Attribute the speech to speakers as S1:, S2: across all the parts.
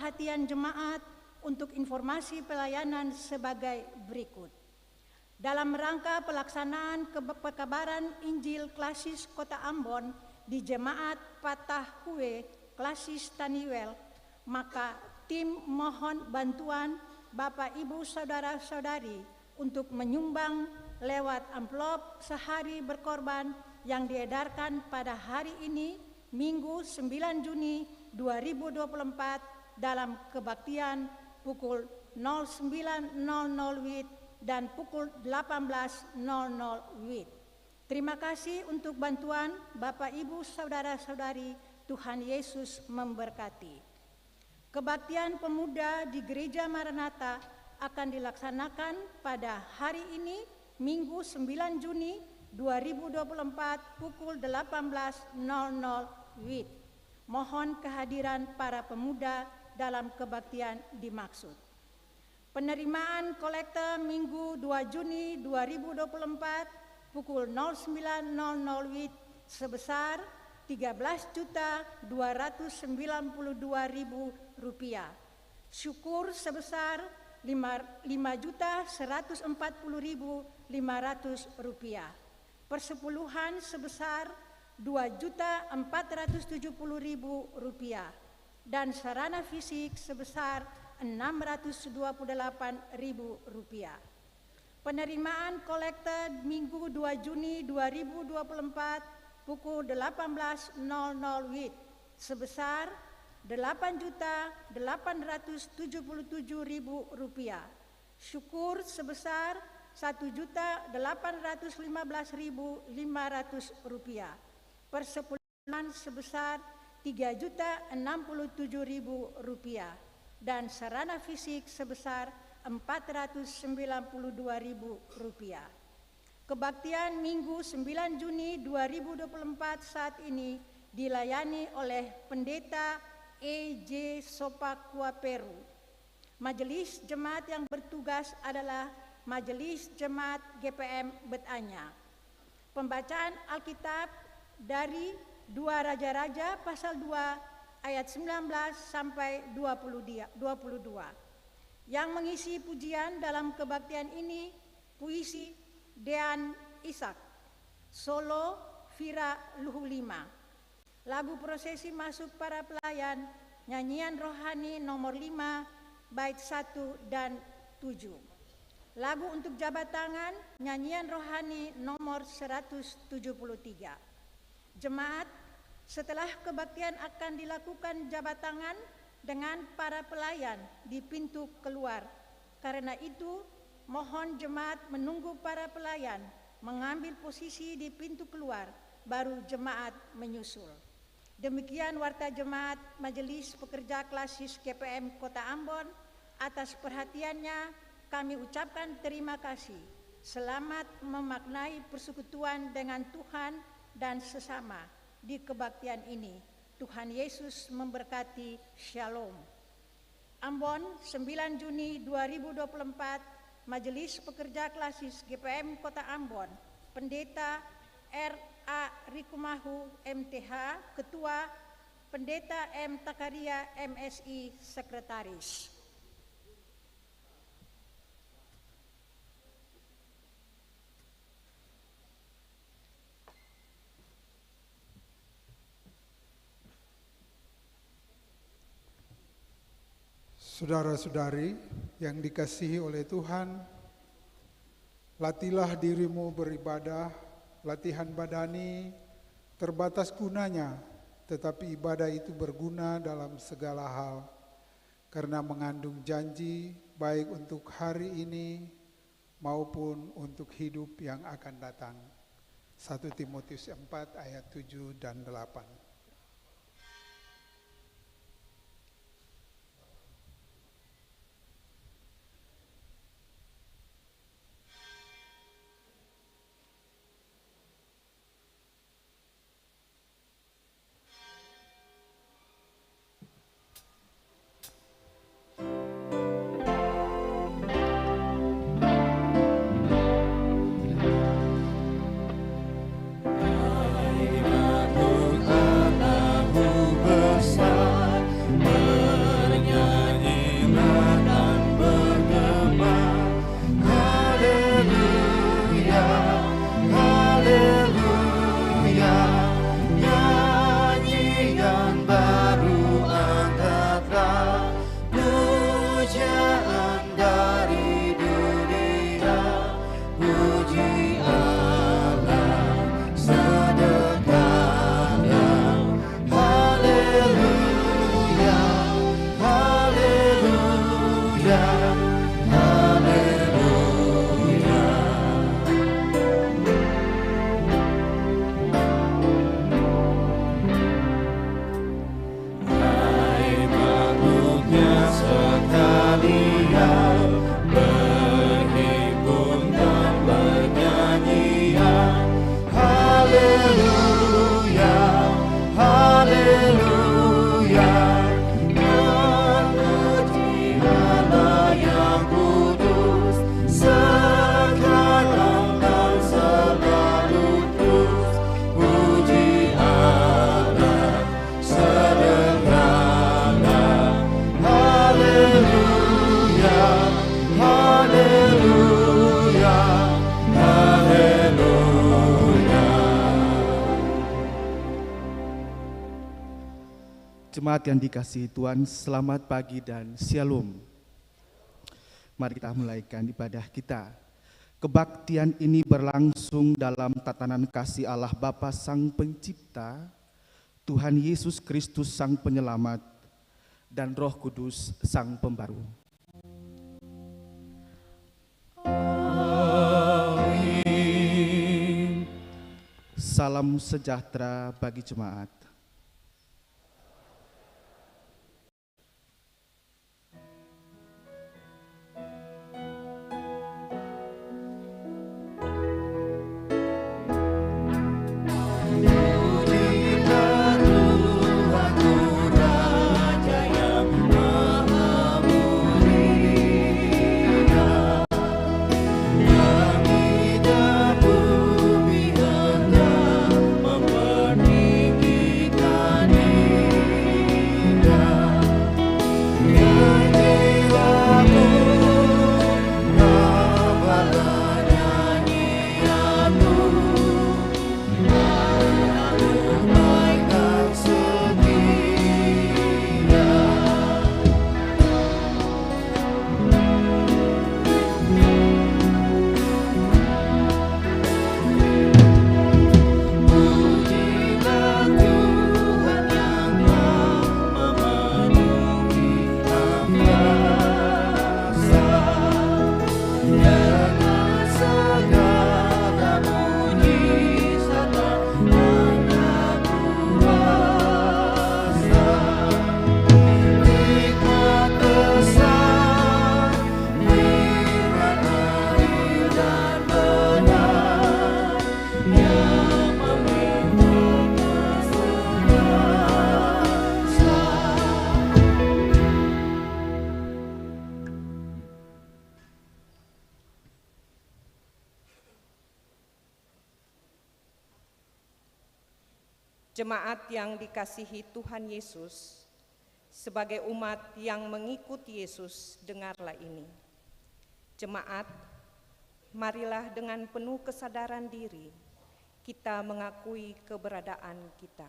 S1: perhatian jemaat untuk informasi pelayanan sebagai berikut. Dalam rangka pelaksanaan pekabaran Injil Klasis Kota Ambon di Jemaat Patah Hue Klasis Taniwel, maka tim mohon bantuan Bapak Ibu Saudara-saudari untuk menyumbang lewat amplop sehari berkorban yang diedarkan pada hari ini, Minggu 9 Juni 2024 dalam kebaktian pukul 09.00 WIB dan pukul 18.00 WIB. Terima kasih untuk bantuan Bapak Ibu Saudara-saudari. Tuhan Yesus memberkati. Kebaktian pemuda di Gereja Maranatha akan dilaksanakan pada hari ini, Minggu 9 Juni 2024 pukul 18.00 WIB. Mohon kehadiran para pemuda dalam kebaktian dimaksud. Penerimaan kolekte Minggu 2 Juni 2024 pukul 09.00 WIB sebesar Rp13.292.000. Syukur sebesar Rp5.140.500. Persepuluhan sebesar Rp2.470.000 dan sarana fisik sebesar Rp628.000. Penerimaan kolekte Minggu 2 Juni 2024 pukul 18.00 WIB sebesar Rp8.877.000. Syukur sebesar Rp1.815.500. Persepuluhan sebesar Rp3.067.000 dan sarana fisik sebesar Rp492.000. Kebaktian Minggu 9 Juni 2024 saat ini dilayani oleh Pendeta E.J. Sopakuaperu. Majelis Jemaat yang bertugas adalah Majelis Jemaat GPM Betanya. Pembacaan Alkitab dari 2 Raja-Raja pasal 2 ayat 19 sampai 22. Yang mengisi pujian dalam kebaktian ini puisi Dean Ishak, solo Vira Luhu 5. Lagu prosesi masuk para pelayan, nyanyian rohani nomor 5 bait 1 dan 7. Lagu untuk jabat tangan, nyanyian rohani nomor 173. Jemaat, setelah kebaktian akan dilakukan jabat tangan dengan para pelayan di pintu keluar. Karena itu, mohon jemaat menunggu para pelayan mengambil posisi di pintu keluar, baru jemaat menyusul. Demikian warta jemaat Majelis Pekerja Klasis GPM Kota Ambon. Atas perhatiannya kami ucapkan terima kasih. Selamat memaknai persekutuan dengan Tuhan dan sesama di kebaktian ini. Tuhan Yesus memberkati. Shalom. Ambon, 9 Juni 2024, Majelis Pekerja Klasis GPM Kota Ambon, Pendeta R.A. Rikumahu MTH, Ketua, Pendeta M. Takaria MSI, Sekretaris.
S2: Saudara-saudari yang dikasihi oleh Tuhan, latihlah dirimu beribadah. Latihan badani terbatas gunanya, tetapi ibadah itu berguna dalam segala hal, karena mengandung janji baik untuk hari ini maupun untuk hidup yang akan datang. 1 Timotius 4 ayat 7 dan 8.
S3: Tuhan pujaan dari dunia, puji Allah sedekahnya. Haleluya, haleluya, haleluya. Hai makhluknya sekalian, berhimpun dan bernyanyian. Haleluya, haleluya. Memuji Allah yang kudus, sekarang dan selalu terus. Puji Allah sedekahnya. Haleluya, haleluya, haleluya.
S4: Jemaat yang dikasihi Tuhan, selamat pagi dan shalom. Mari kita mulaikan ibadah kita. Kebaktian ini berlangsung dalam tatanan kasih Allah Bapa Sang Pencipta, Tuhan Yesus Kristus Sang Penyelamat, dan Roh Kudus Sang Pembaru.
S3: Amin.
S4: Salam sejahtera bagi jemaat.
S3: Pujilah Tuhan, Raja yang Maha Mulia. Langit dan bumi hendak mempertinggikan Dia. Nyanyilah tambahlah nyanyianmu. Baik dan setia. Pujilah Tuhan yang telah memenuhi angkasa dengan segala mujizat dan kuasa. Hikmat besar, firman adil dan benar, yang memimpin keselamatan.
S5: Jemaat yang dikasihi Tuhan Yesus, sebagai umat yang mengikuti Yesus, dengarlah ini. Jemaat, marilah dengan penuh kesadaran diri kita mengakui keberadaan kita.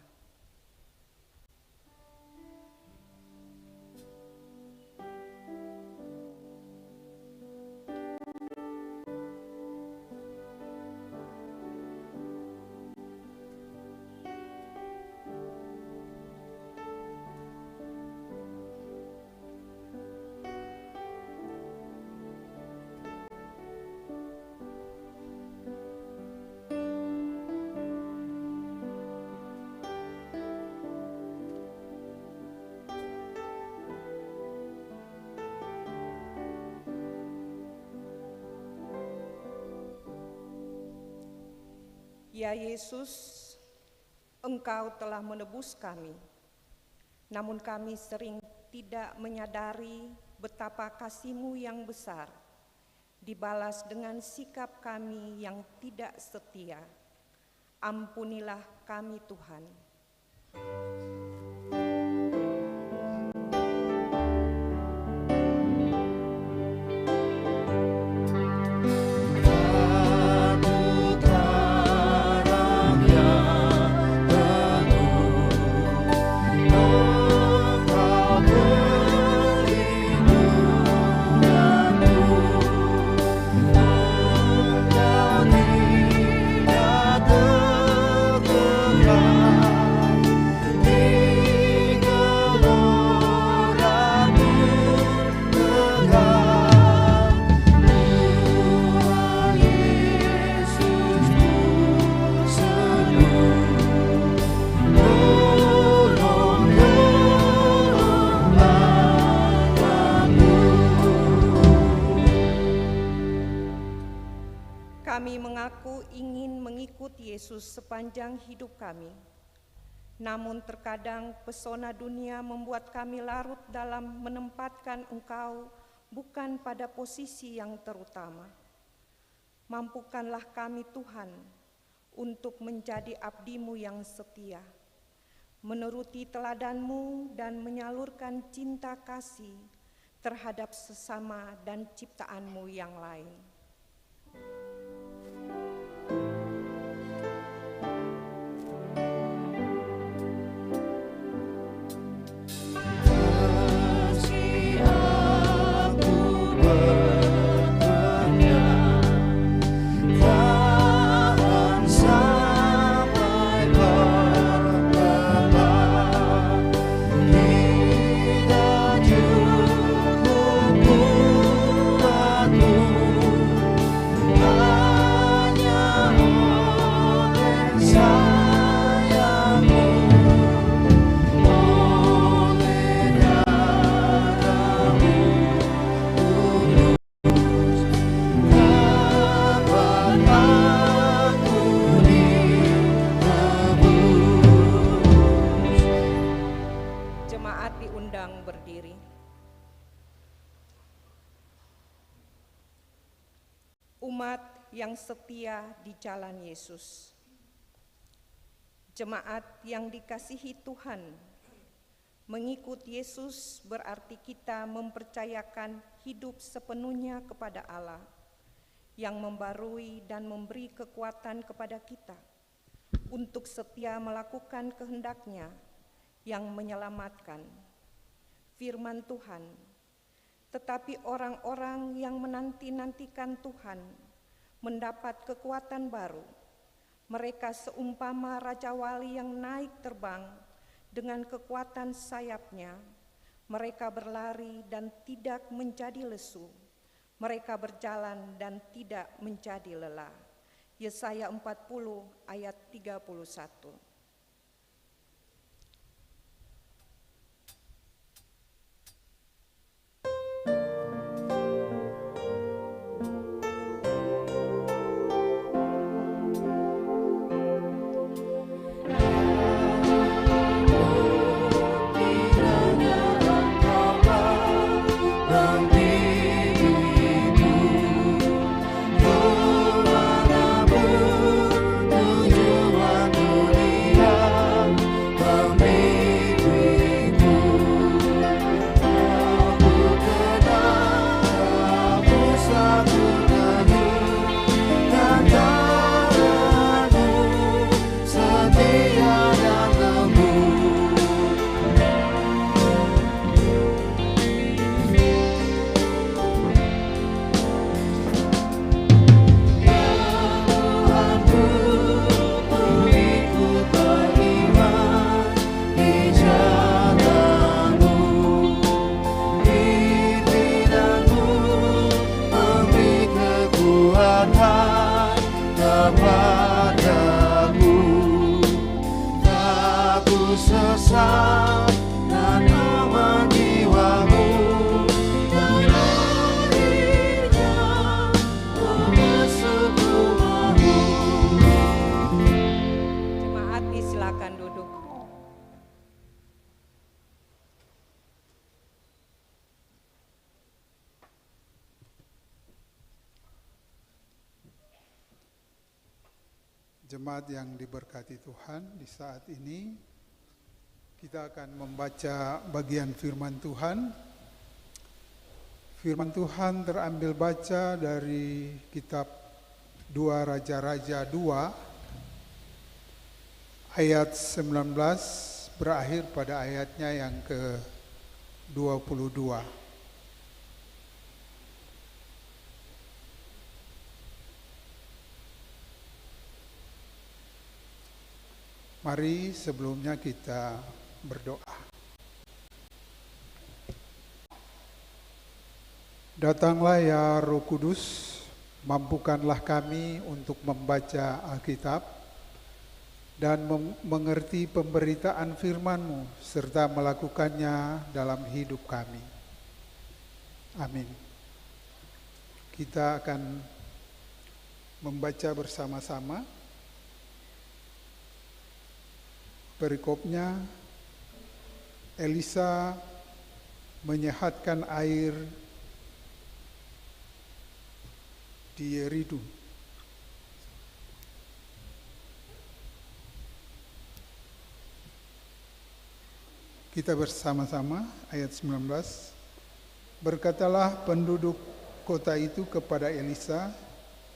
S5: Ya Yesus, Engkau telah menebus kami, namun kami sering tidak menyadari betapa kasih-Mu yang besar, dibalas dengan sikap kami yang tidak setia. Ampunilah kami Tuhan.
S3: Engkau berlindung
S5: Kami mengaku ingin mengikuti Yesus sepanjang hidup kami. Namun terkadang pesona dunia membuat kami larut dalam menempatkan Engkau bukan pada posisi yang terutama. Mampukanlah kami Tuhan untuk menjadi abdi-Mu yang setia, menuruti teladan-Mu dan menyalurkan cinta kasih terhadap sesama dan ciptaan-Mu yang lain. Jemaat diundang berdiri. Umat yang setia di jalan Yesus. Jemaat yang dikasihi Tuhan, mengikut Yesus berarti kita mempercayakan hidup sepenuhnya kepada Allah yang membarui dan memberi kekuatan kepada kita untuk setia melakukan kehendak-Nya yang menyelamatkan. Firman Tuhan, tetapi orang-orang yang menanti-nantikan Tuhan mendapat kekuatan baru. Mereka seumpama Raja Wali yang naik terbang dengan kekuatan sayapnya. Mereka berlari dan tidak menjadi lesu. Mereka berjalan dan tidak menjadi lelah. Yesaya 40 ayat 31.
S2: Jemaat yang diberkati Tuhan, di saat ini kita akan membaca bagian firman Tuhan. Firman Tuhan terambil baca dari kitab 2 Raja-Raja 2 ayat 19 berakhir pada ayatnya yang ke-22. Mari sebelumnya kita berdoa. Datanglah ya Roh Kudus, mampukanlah kami untuk membaca Alkitab dan mengerti pemberitaan firman-Mu serta melakukannya dalam hidup kami. Amin. Kita akan membaca bersama-sama. Perikopnya, Elisa menyehatkan air di Yeridu. Kita bersama-sama ayat 19. Berkatalah penduduk kota itu kepada Elisa,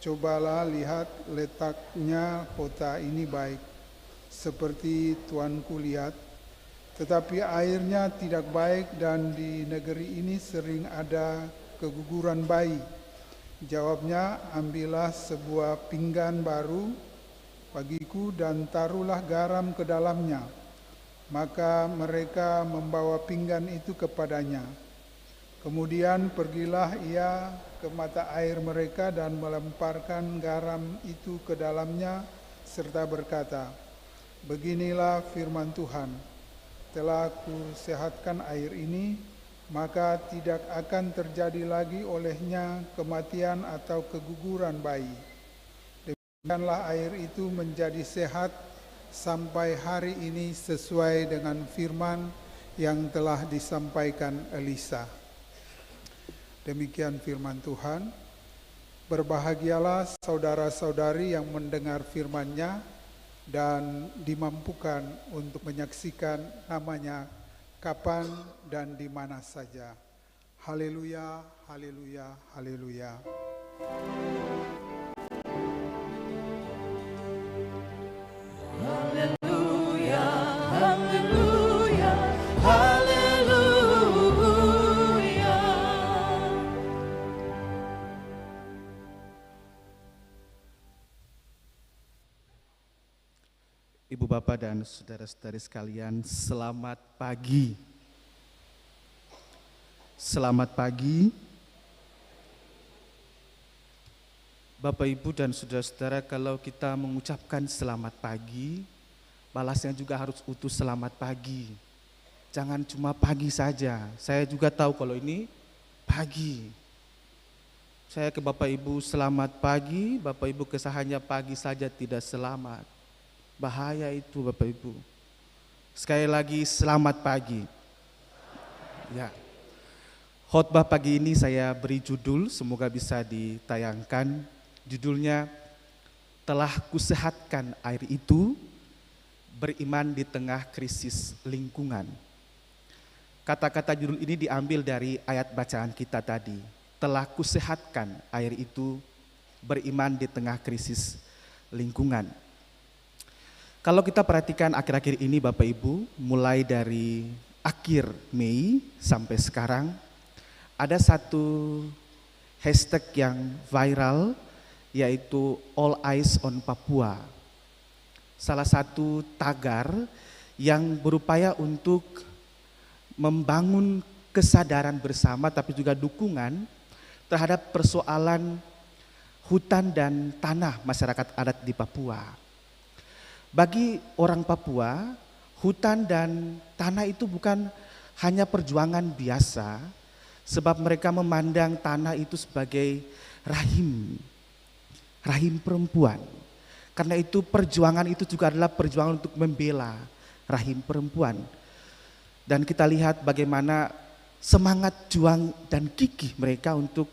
S2: cobalah lihat letaknya kota ini baik, seperti tuanku lihat, tetapi airnya tidak baik dan di negeri ini sering ada keguguran bayi. Jawabnya, ambillah sebuah pinggan baru bagiku dan taruhlah garam ke dalamnya. Maka mereka membawa pinggan itu kepadanya. Kemudian pergilah ia ke mata air mereka dan melemparkan garam itu ke dalamnya serta berkata, beginilah firman Tuhan, telah kusehatkan air ini, maka tidak akan terjadi lagi olehnya kematian atau keguguran bayi. Demikianlah air itu menjadi sehat sampai hari ini sesuai dengan firman yang telah disampaikan Elisa. Demikian firman Tuhan. Berbahagialah saudara-saudari yang mendengar firman-Nya dan dimampukan untuk menyaksikan namanya kapan dan di mana saja. Haleluya, haleluya, haleluya.
S3: Haleluya, haleluya, haleluya.
S4: Ibu bapak dan saudara-saudari sekalian, selamat pagi. Selamat pagi. Bapak, Ibu, dan saudara-saudara, kalau kita mengucapkan selamat pagi, balasnya juga harus utuh selamat pagi. Jangan cuma pagi saja. Saya juga tahu kalau ini pagi. Saya ke Bapak Ibu, selamat pagi. Bapak Ibu kesahannya pagi saja tidak selamat. Bahaya itu Bapak Ibu. Sekali lagi selamat pagi. Ya. Khotbah pagi ini saya beri judul, semoga bisa ditayangkan. Judulnya, telah kusehatkan air itu, beriman di tengah krisis lingkungan. Kata-kata judul ini diambil dari ayat bacaan kita tadi. Telah kusehatkan air itu, beriman di tengah krisis lingkungan. Kalau kita perhatikan akhir-akhir ini Bapak Ibu, mulai dari akhir Mei sampai sekarang, ada satu hashtag yang viral, yaitu All Eyes on Papua. Salah satu tagar yang berupaya untuk membangun kesadaran bersama tapi juga dukungan terhadap persoalan hutan dan tanah masyarakat adat di Papua. Bagi orang Papua, hutan dan tanah itu bukan hanya perjuangan biasa, sebab mereka memandang tanah itu sebagai rahim perempuan. Karena itu perjuangan itu juga adalah perjuangan untuk membela rahim perempuan. Dan kita lihat bagaimana semangat juang dan gigih mereka untuk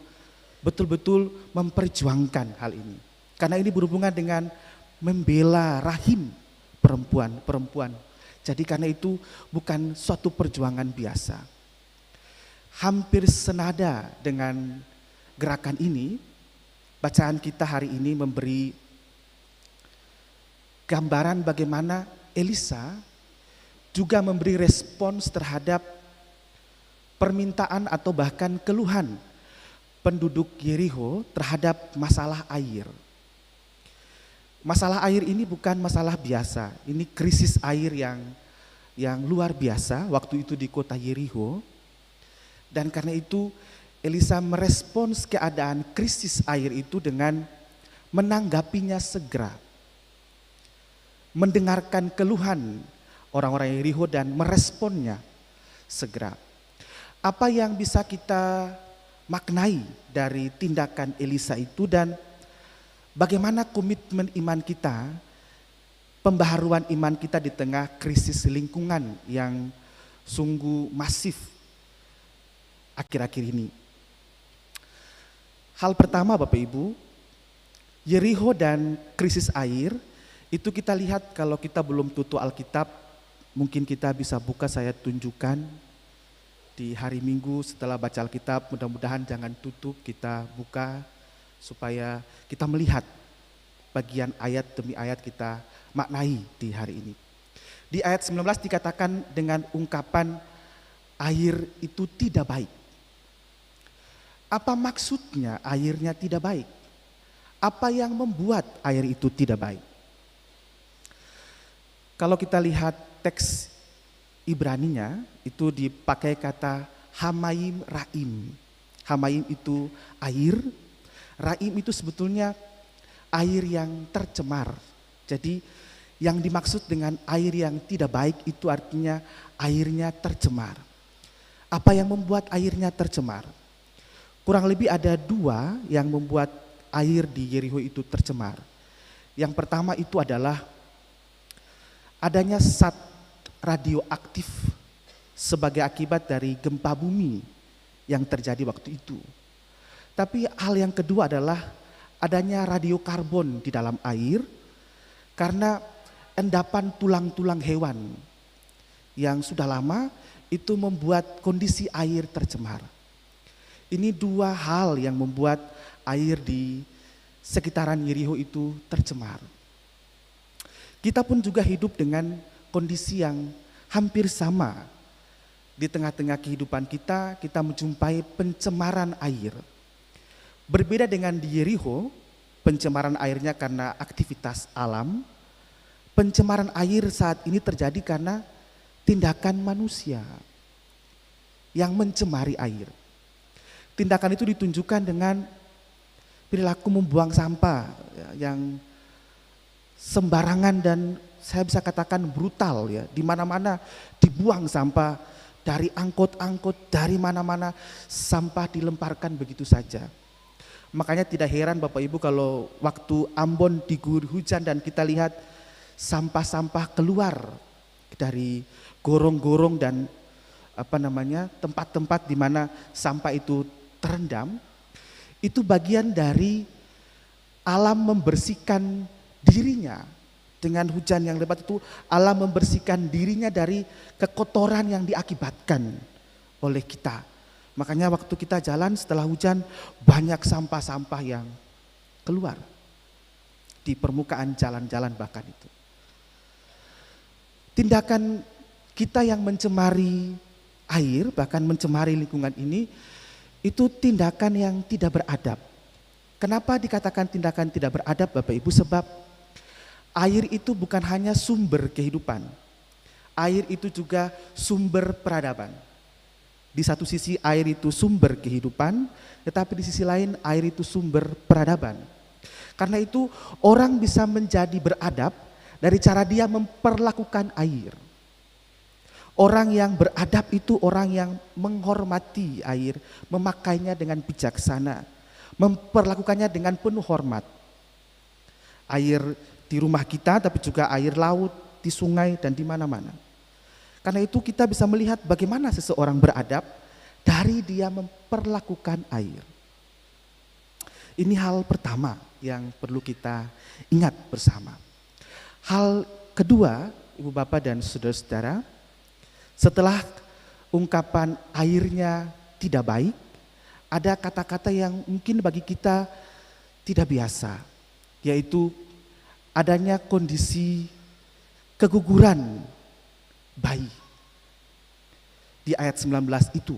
S4: betul-betul memperjuangkan hal ini. Karena ini berhubungan dengan membela rahim perempuan. Jadi karena itu bukan suatu perjuangan biasa. Hampir senada dengan gerakan ini, bacaan kita hari ini memberi gambaran bagaimana Elisa juga memberi respons terhadap permintaan atau bahkan keluhan penduduk Yeriho terhadap masalah air. Masalah air ini bukan masalah biasa, ini krisis air yang luar biasa waktu itu di kota Yeriho. Dan karena itu Elisa merespons keadaan krisis air itu dengan menanggapinya segera. Mendengarkan keluhan orang-orang Yeriho dan meresponnya segera. Apa yang bisa kita maknai dari tindakan Elisa itu dan bagaimana komitmen iman kita, pembaharuan iman kita di tengah krisis lingkungan yang sungguh masif akhir-akhir ini. Hal pertama Bapak Ibu, Yeriho dan krisis air, itu kita lihat kalau kita belum tutup Alkitab, mungkin kita bisa buka, saya tunjukkan di hari Minggu setelah baca Alkitab, mudah-mudahan jangan tutup, kita buka supaya kita melihat bagian ayat demi ayat kita maknai di hari ini. Di ayat 19 dikatakan dengan ungkapan air itu tidak baik. Apa maksudnya airnya tidak baik? Apa yang membuat air itu tidak baik? Kalau kita lihat teks Ibraninya, itu dipakai kata Hamayim Raim. Hamayim itu air, Raim itu sebetulnya air yang tercemar. Jadi yang dimaksud dengan air yang tidak baik itu artinya airnya tercemar. Apa yang membuat airnya tercemar? Kurang lebih ada dua yang membuat air di Yeriho itu tercemar. Yang pertama itu adalah adanya zat radioaktif sebagai akibat dari gempa bumi yang terjadi waktu itu. Tapi hal yang kedua adalah adanya radiokarbon di dalam air karena endapan tulang-tulang hewan yang sudah lama itu membuat kondisi air tercemar. Ini dua hal yang membuat air di sekitaran Yeriho itu tercemar. Kita pun juga hidup dengan kondisi yang hampir sama. Di tengah-tengah kehidupan kita, kita menjumpai pencemaran air. Berbeda dengan di Yeriho, pencemaran airnya karena aktivitas alam. Pencemaran air saat ini terjadi karena tindakan manusia yang mencemari air. Tindakan itu ditunjukkan dengan perilaku membuang sampah yang sembarangan dan saya bisa katakan brutal ya. Di mana-mana dibuang sampah, dari angkot-angkot, dari mana-mana sampah dilemparkan begitu saja. Makanya tidak heran Bapak Ibu kalau waktu Ambon diguyur hujan dan kita lihat sampah-sampah keluar dari gorong-gorong dan tempat-tempat di mana sampah itu terendam, itu bagian dari alam membersihkan dirinya. Dengan hujan yang lebat itu alam membersihkan dirinya dari kekotoran yang diakibatkan oleh kita. Makanya waktu kita jalan setelah hujan banyak sampah-sampah yang keluar di permukaan jalan-jalan bahkan itu. Tindakan kita yang mencemari air, bahkan mencemari lingkungan ini, itu tindakan yang tidak beradab. Kenapa dikatakan tindakan tidak beradab Bapak Ibu? Sebab air itu bukan hanya sumber kehidupan. Air itu juga sumber peradaban. Di satu sisi air itu sumber kehidupan, tetapi di sisi lain air itu sumber peradaban. Karena itu orang bisa menjadi beradab dari cara dia memperlakukan air. Orang yang beradab itu orang yang menghormati air, memakainya dengan bijaksana, memperlakukannya dengan penuh hormat. Air di rumah kita, tapi juga air laut, di sungai dan di mana-mana. Karena itu kita bisa melihat bagaimana seseorang beradab dari dia memperlakukan air. Ini hal pertama yang perlu kita ingat bersama. Hal kedua, Ibu Bapak dan Saudara-saudara, setelah ungkapan airnya tidak baik, ada kata-kata yang mungkin bagi kita tidak biasa, yaitu adanya kondisi keguguran bayi. Di ayat 19 itu.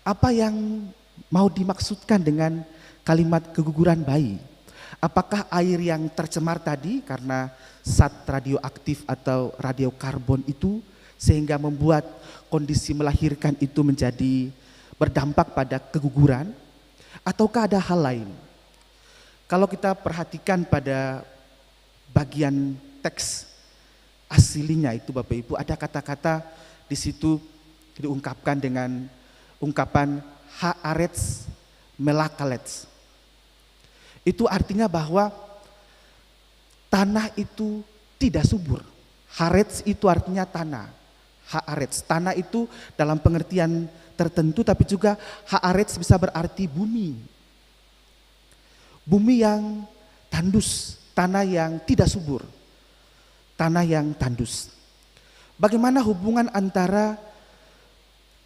S4: Apa yang mau dimaksudkan dengan kalimat keguguran bayi? Apakah air yang tercemar tadi karena zat radioaktif atau radiokarbon itu sehingga membuat kondisi melahirkan itu menjadi berdampak pada keguguran? Ataukah ada hal lain? Kalau kita perhatikan pada bagian teks aslinya itu Bapak Ibu, ada kata-kata di situ diungkapkan dengan ungkapan haaretz melakalets. Itu artinya bahwa tanah itu tidak subur. Haaretz itu artinya tanah. Haaretz, tanah itu dalam pengertian tertentu, tapi juga haaretz bisa berarti bumi. Bumi yang tandus, tanah yang tidak subur, tanah yang tandus. Bagaimana hubungan antara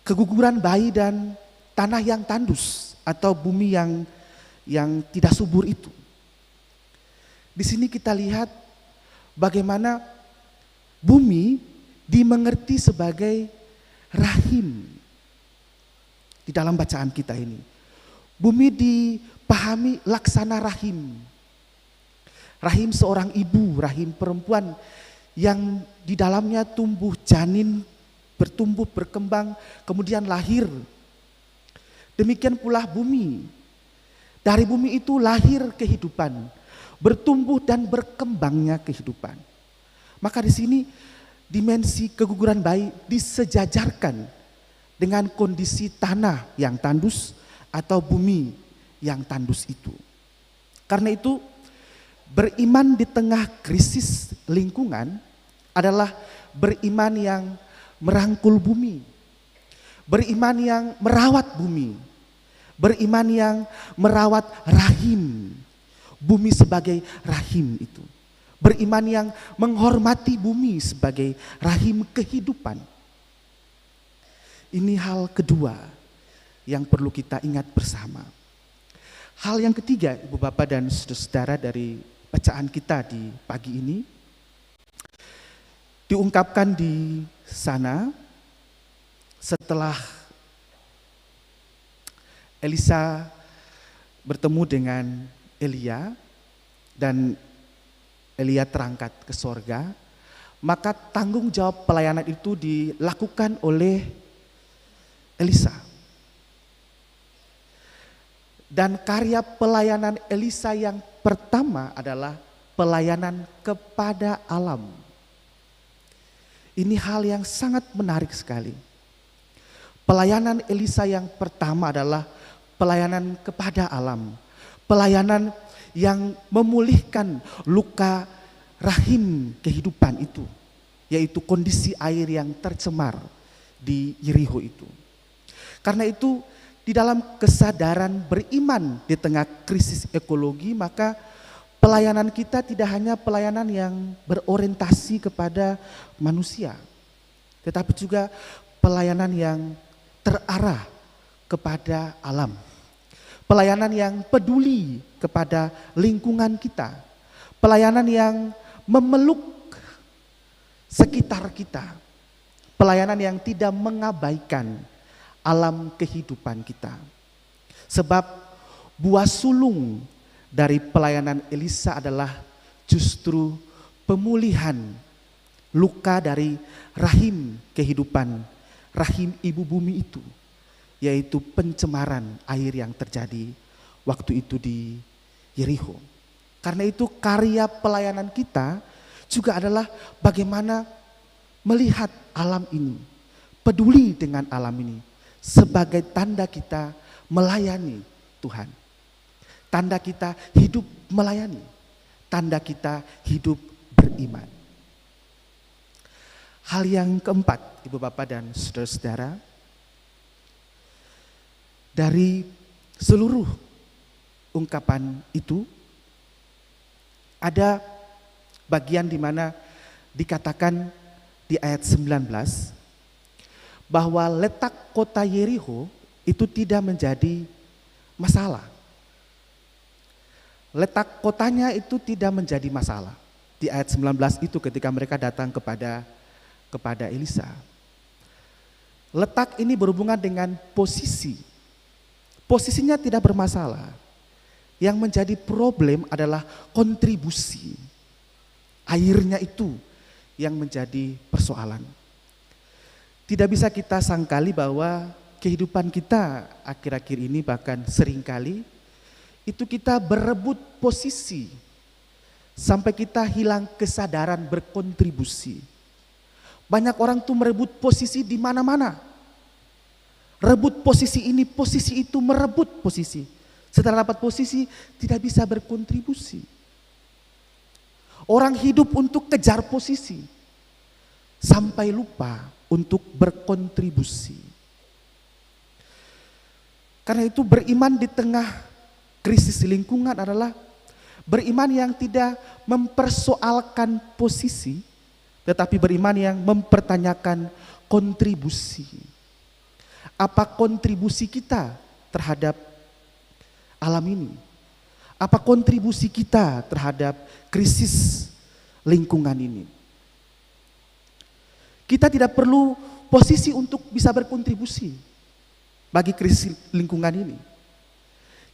S4: keguguran bayi dan tanah yang tandus atau bumi yang tidak subur itu? Di sini kita lihat bagaimana bumi dimengerti sebagai rahim. Di dalam bacaan kita ini, bumi dipahami laksana rahim. Rahim seorang ibu, rahim perempuan yang di dalamnya tumbuh janin, bertumbuh, berkembang, kemudian lahir. Demikian pula bumi. Dari bumi itu lahir kehidupan, bertumbuh dan berkembangnya kehidupan. Maka di sini dimensi keguguran bayi disejajarkan dengan kondisi tanah yang tandus atau bumi yang tandus itu. Karena itu beriman di tengah krisis lingkungan adalah beriman yang merangkul bumi, beriman yang merawat bumi, beriman yang merawat rahim, bumi sebagai rahim itu. Beriman yang menghormati bumi sebagai rahim kehidupan. Ini hal kedua yang perlu kita ingat bersama. Hal yang ketiga, Ibu Bapak dan Saudara, dari bacaan kita di pagi ini diungkapkan di sana setelah Elisa bertemu dengan Elia dan Elia terangkat ke sorga, maka tanggung jawab pelayanan itu dilakukan oleh Elisa. Dan karya pelayanan Elisa yang pertama adalah pelayanan kepada alam. Ini hal yang sangat menarik sekali. Pelayanan Elisa yang pertama adalah pelayanan kepada alam. Pelayanan yang memulihkan luka rahim kehidupan itu, yaitu kondisi air yang tercemar di Yeriho itu. Karena itu di dalam kesadaran beriman di tengah krisis ekologi, maka pelayanan kita tidak hanya pelayanan yang berorientasi kepada manusia, tetapi juga pelayanan yang terarah kepada alam. Pelayanan yang peduli kepada lingkungan kita. Pelayanan yang memeluk sekitar kita. Pelayanan yang tidak mengabaikan alam kehidupan kita. Sebab buah sulung dari pelayanan Elisa adalah justru pemulihan luka dari rahim kehidupan, rahim ibu bumi itu, yaitu pencemaran air yang terjadi waktu itu di Yeriho. Karena itu karya pelayanan kita juga adalah bagaimana melihat alam ini, peduli dengan alam ini, sebagai tanda kita melayani Tuhan. Tanda kita hidup melayani. Tanda kita hidup beriman. Hal yang keempat, Ibu Bapak dan Saudara-saudara, dari seluruh ungkapan itu ada bagian di mana dikatakan di ayat 19 bahwa letak kota Yeriho itu tidak menjadi masalah. Letak kotanya itu tidak menjadi masalah. Di ayat 19 itu ketika mereka datang kepada Elisa. Letak ini berhubungan dengan posisi. Posisinya tidak bermasalah. Yang menjadi problem adalah kontribusi. Airnya itu yang menjadi persoalan. Tidak bisa kita sangkali bahwa kehidupan kita akhir-akhir ini, bahkan seringkali itu kita berebut posisi sampai kita hilang kesadaran berkontribusi. Banyak orang tuh merebut posisi di mana-mana. Rebut posisi ini, posisi itu, merebut posisi. Setelah dapat posisi tidak bisa berkontribusi. Orang hidup untuk kejar posisi sampai lupa untuk berkontribusi. Karena itu beriman di tengah krisis lingkungan adalah beriman yang tidak mempersoalkan posisi, tetapi beriman yang mempertanyakan kontribusi. Apa kontribusi kita terhadap alam ini? Apa kontribusi kita terhadap krisis lingkungan ini? Kita tidak perlu posisi untuk bisa berkontribusi bagi krisis lingkungan ini.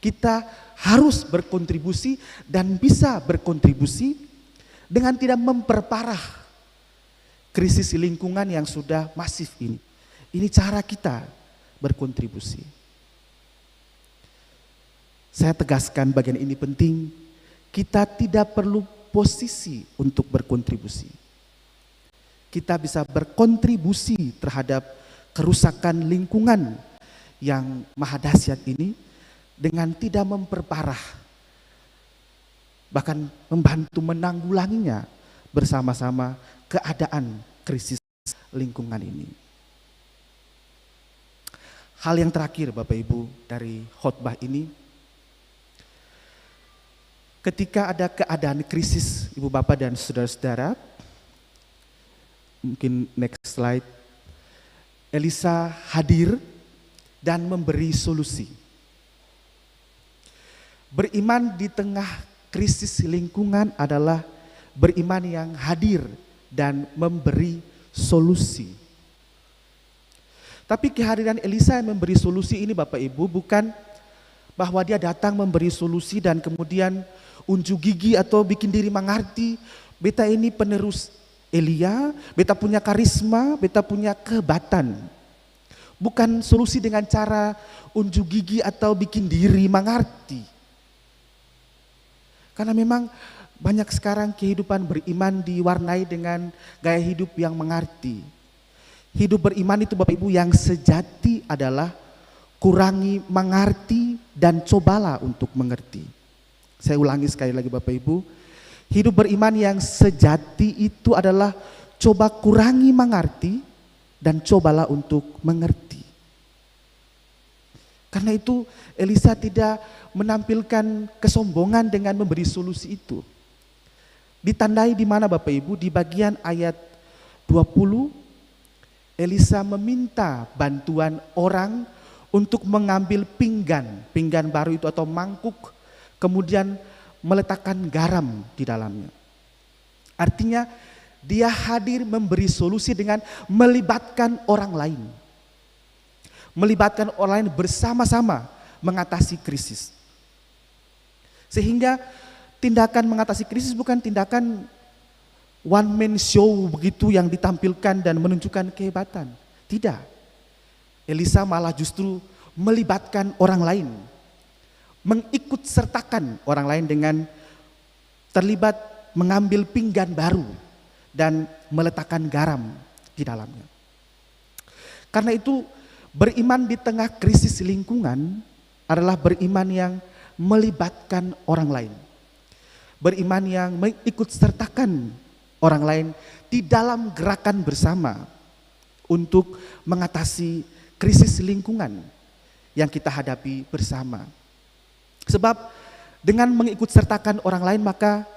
S4: Kita harus berkontribusi dan bisa berkontribusi dengan tidak memperparah krisis lingkungan yang sudah masif ini. Ini cara kita berkontribusi. Saya tegaskan bagian ini penting, kita tidak perlu posisi untuk berkontribusi. Kita bisa berkontribusi terhadap kerusakan lingkungan yang maha dahsyat ini dengan tidak memperparah, bahkan membantu menanggulanginya bersama-sama keadaan krisis lingkungan ini. Hal yang terakhir Bapak Ibu dari khotbah ini, ketika ada keadaan krisis Ibu Bapak dan saudara-saudara, mungkin next slide, Elisa hadir dan memberi solusi. Beriman di tengah krisis lingkungan adalah beriman yang hadir dan memberi solusi. Tapi kehadiran Elisa yang memberi solusi ini Bapak Ibu bukan bahwa dia datang memberi solusi dan kemudian unjuk gigi atau bikin diri mengerti, beta ini penerus Elia, beta punya karisma, beta punya kehebatan. Bukan solusi dengan cara unjuk gigi atau bikin diri mengerti. Karena memang banyak sekarang kehidupan beriman diwarnai dengan gaya hidup yang mengerti. Hidup beriman itu Bapak Ibu yang sejati adalah kurangi mengerti dan cobalah untuk mengerti. Saya ulangi sekali lagi Bapak Ibu, hidup beriman yang sejati itu adalah coba kurangi mengerti dan cobalah untuk mengerti. Karena itu Elisa tidak menampilkan kesombongan dengan memberi solusi itu. Ditandai di mana Bapak Ibu? Di bagian ayat 20, Elisa meminta bantuan orang untuk mengambil pinggan baru itu atau mangkuk, kemudian meletakkan garam di dalamnya. Artinya dia hadir memberi solusi dengan melibatkan orang lain. Melibatkan orang lain bersama-sama mengatasi krisis. Sehingga tindakan mengatasi krisis bukan tindakan one man show begitu yang ditampilkan dan menunjukkan kehebatan. Tidak. Elisa malah justru melibatkan orang lain. Mengikut sertakan orang lain dengan terlibat mengambil pinggan baru dan meletakkan garam di dalamnya. Karena itu beriman di tengah krisis lingkungan adalah beriman yang melibatkan orang lain. Beriman yang mengikut sertakan orang lain di dalam gerakan bersama untuk mengatasi krisis lingkungan yang kita hadapi bersama. Sebab dengan mengikut sertakan orang lain maka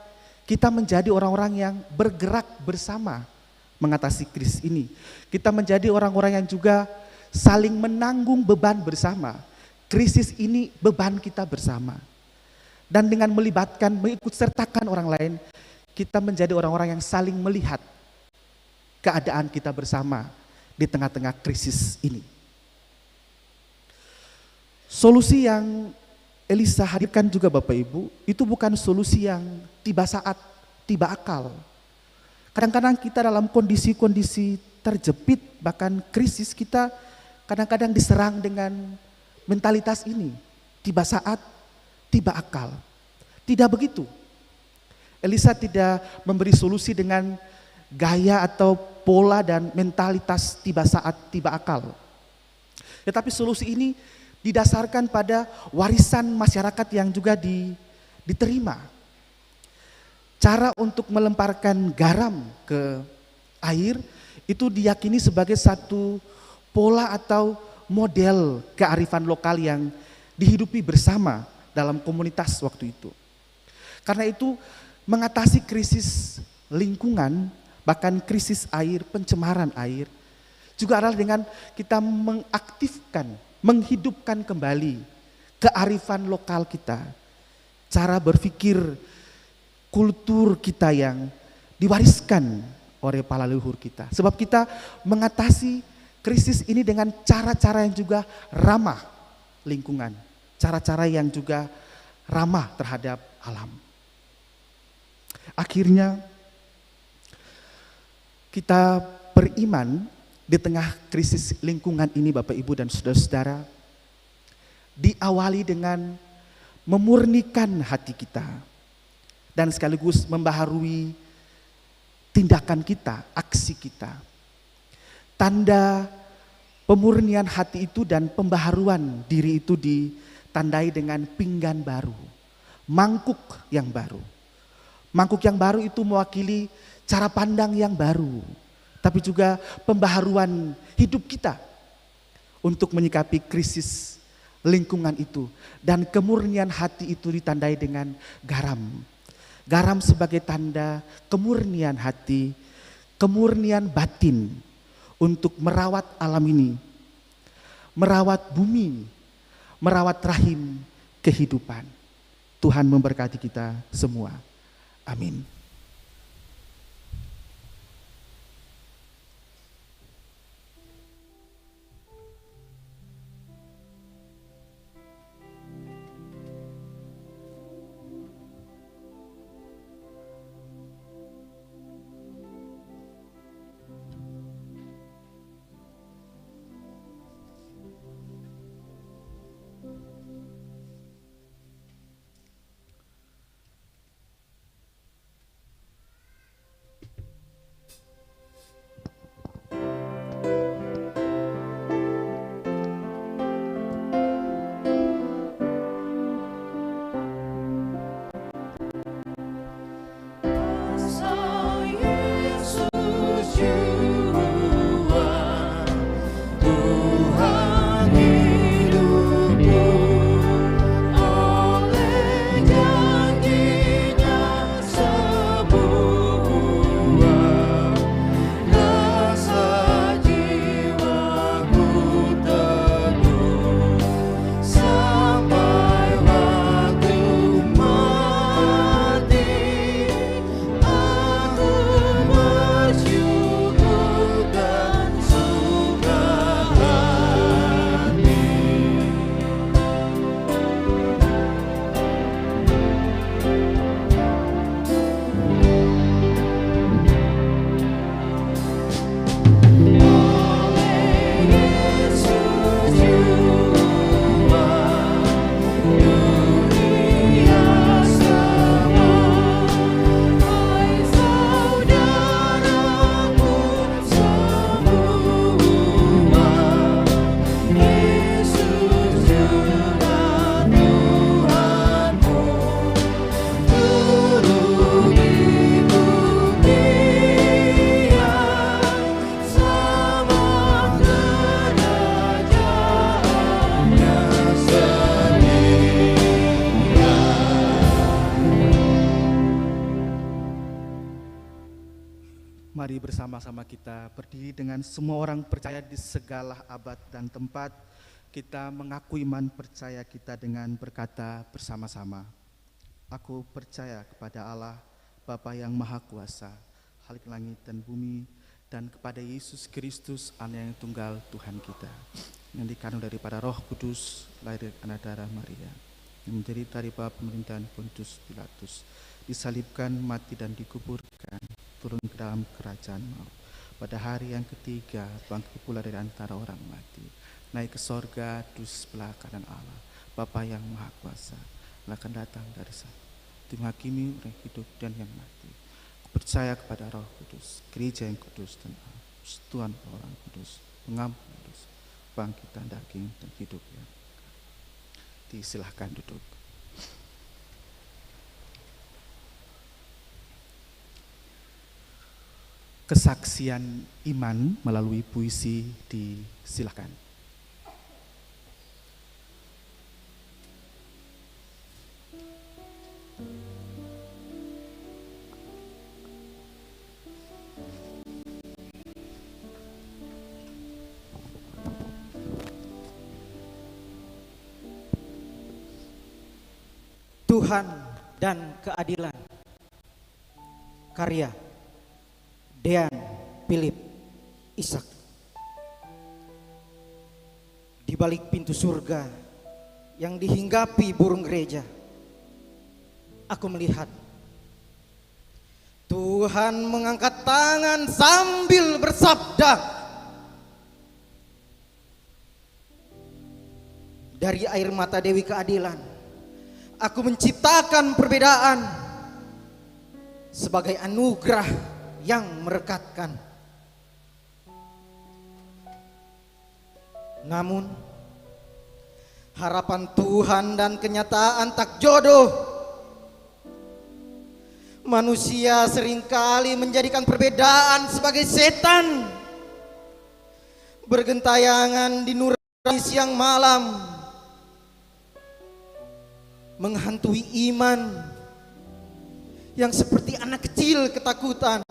S4: kita menjadi orang-orang yang bergerak bersama mengatasi krisis ini. Kita menjadi orang-orang yang juga saling menanggung beban bersama. Krisis ini beban kita bersama. Dan dengan melibatkan, mengikut sertakan orang lain, kita menjadi orang-orang yang saling melihat keadaan kita bersama di tengah-tengah krisis ini. Solusi yang Elisa hadirkan juga Bapak Ibu, itu bukan solusi yang tiba saat, tiba akal. Kadang-kadang kita dalam kondisi-kondisi terjepit, bahkan krisis, kita kadang-kadang diserang dengan mentalitas ini. Tiba saat, tiba akal. Tidak begitu. Elisa tidak memberi solusi dengan gaya atau pola dan mentalitas tiba saat, tiba akal. Tetapi solusi ini didasarkan pada warisan masyarakat yang juga diterima. Cara untuk melemparkan garam ke air itu diyakini sebagai satu pola atau model kearifan lokal yang dihidupi bersama dalam komunitas waktu itu. Karena itu mengatasi krisis lingkungan, bahkan krisis air, pencemaran air, juga adalah dengan kita mengaktifkan, menghidupkan kembali kearifan lokal kita, cara berpikir kultur kita yang diwariskan oleh para leluhur kita. Sebab kita mengatasi krisis ini dengan cara-cara yang juga ramah lingkungan, cara-cara yang juga ramah terhadap alam. Akhirnya kita beriman di tengah krisis lingkungan ini, Bapak Ibu dan saudara-saudara, diawali dengan memurnikan hati kita dan sekaligus membaharui tindakan kita, aksi kita. Tanda pemurnian hati itu dan pembaharuan diri itu ditandai dengan pinggan baru, mangkuk yang baru. Mangkuk yang baru itu mewakili cara pandang yang baru, tapi juga pembaharuan hidup kita untuk menyikapi krisis lingkungan itu. Dan kemurnian hati itu ditandai dengan garam. Garam sebagai tanda kemurnian hati, kemurnian batin untuk merawat alam ini, merawat bumi, merawat rahim kehidupan. Tuhan memberkati kita semua. Amin. Mari bersama-sama kita berdiri dengan semua orang percaya di segala abad dan tempat. Kita mengaku iman percaya kita dengan berkata bersama-sama. Aku percaya kepada Allah, Bapa yang Maha Kuasa, Khalik langit dan bumi, dan kepada Yesus Kristus, Anak yang tunggal Tuhan kita, yang dikandung daripada Roh Kudus, lahir dari anak darah Maria, yang menderita dari bawah pemerintahan Pontius Pilatus, disalibkan, mati dan dikuburkan, turun ke dalam kerajaan maut. Pada hari yang ketiga bangkit pula dari antara orang mati, naik ke sorga, duduk sebelah kanan Allah, Bapa yang Maha Kuasa, akan datang dari sana untuk menghakimi orang hidup dan yang mati. Aku percaya kepada Roh Kudus, gereja yang kudus dan persekutuan orang kudus, pengampun dosa, bangkitan daging dan hidup yang Disilahkan duduk. Kesaksian iman melalui puisi disilahkan.
S6: Tuhan dan Keadilan. Karya Dean Philip Ishak. Di balik pintu surga yang dihinggapi burung gereja, aku melihat Tuhan mengangkat tangan sambil bersabda, dari air mata Dewi Keadilan, aku menciptakan perbedaan sebagai anugerah yang merekatkan. Namun, harapan Tuhan dan kenyataan tak jodoh. Manusia seringkali menjadikan perbedaan sebagai setan, bergentayangan di nurani siang malam, menghantui iman yang seperti anak kecil ketakutan.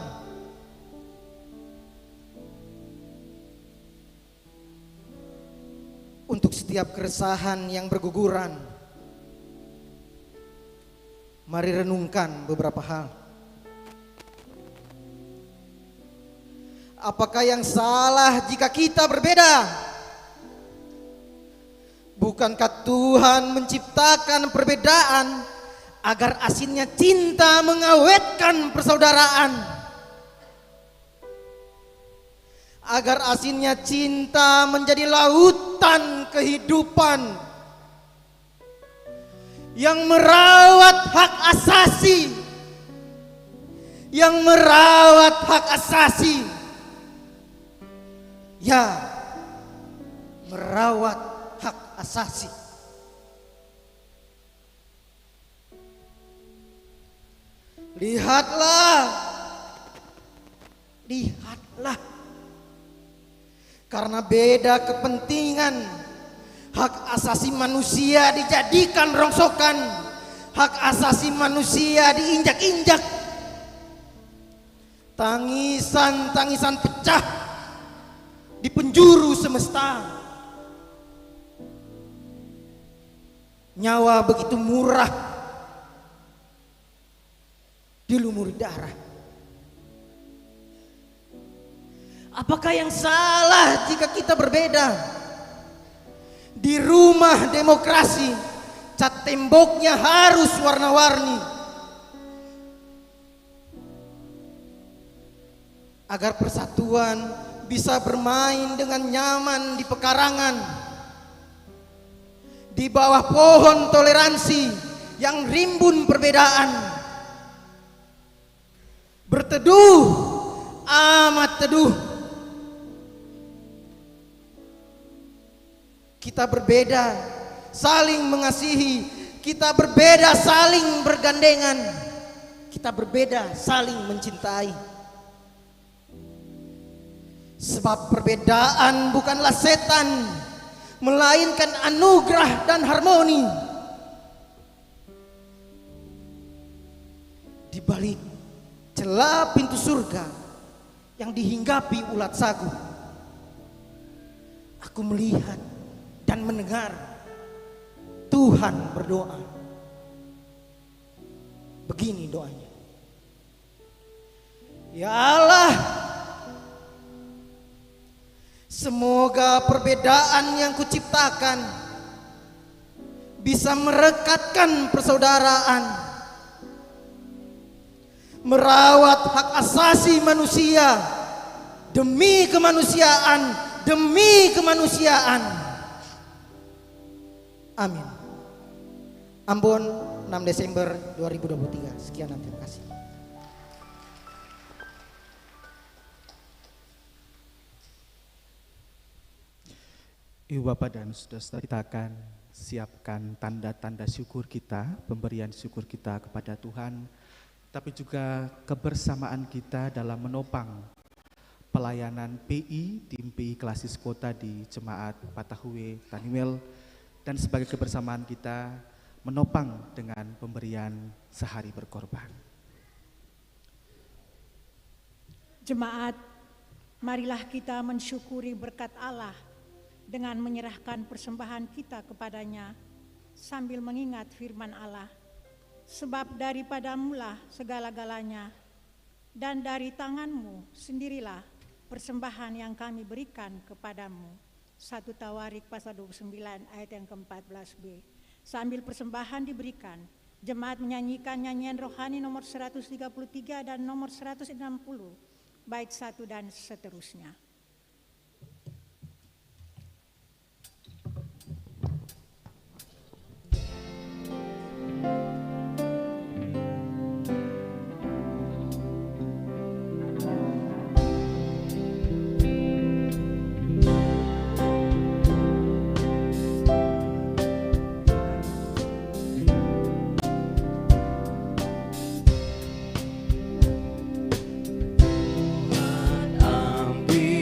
S6: Untuk setiap keresahan yang berguguran, mari renungkan beberapa hal. Apakah yang salah jika kita berbeda? Bukankah Tuhan menciptakan perbedaan agar asinnya cinta mengawetkan persaudaraan? Agar asinnya cinta menjadi lautan kehidupan yang merawat hak asasi, yang merawat hak asasi, ya, merawat hak asasi. Lihatlah, lihatlah, karena beda kepentingan, hak asasi manusia dijadikan rongsokan, hak asasi manusia diinjak-injak. Tangisan-tangisan pecah di penjuru semesta. Nyawa begitu murah dilumuri darah. Apakah yang salah jika kita berbeda? Di rumah demokrasi, cat temboknya harus warna-warni agar persatuan bisa bermain dengan nyaman di pekarangan, di bawah pohon toleransi yang rimbun perbedaan. Berteduh, amat teduh. Kita berbeda, saling mengasihi. Kita berbeda, saling bergandengan. Kita berbeda, saling mencintai. Sebab perbedaan bukanlah setan, melainkan anugerah dan harmoni. Di balik celah pintu surga yang dihinggapi ulat sagu, aku melihat dan mendengar Tuhan berdoa. Begini doanya: Ya Allah, semoga perbedaan yang kuciptakan bisa merekatkan persaudaraan, merawat hak asasi manusia demi kemanusiaan, demi kemanusiaan. Amin. Ambon, 6 Desember 2023. Sekian dan terima kasih.
S4: Ibu Bapak dan Saudara, kita akan siapkan tanda-tanda syukur kita, pemberian syukur kita kepada Tuhan, tapi juga kebersamaan kita dalam menopang pelayanan PI, tim PI Klasis Kota di Jemaat Patahuwe Taniwel, dan sebagai kebersamaan kita menopang dengan pemberian sehari berkorban.
S1: Jemaat, marilah kita mensyukuri berkat Allah dengan menyerahkan persembahan kita kepadanya sambil mengingat firman Allah. Sebab daripadamulah segala-galanya, dan dari tanganmu sendirilah persembahan yang kami berikan kepadamu. 1 Tawarik pasal 29 ayat yang ke-14b. Sambil persembahan diberikan, jemaat menyanyikan nyanyian rohani nomor 133 dan nomor 160, bait 1 dan seterusnya.
S3: Ambil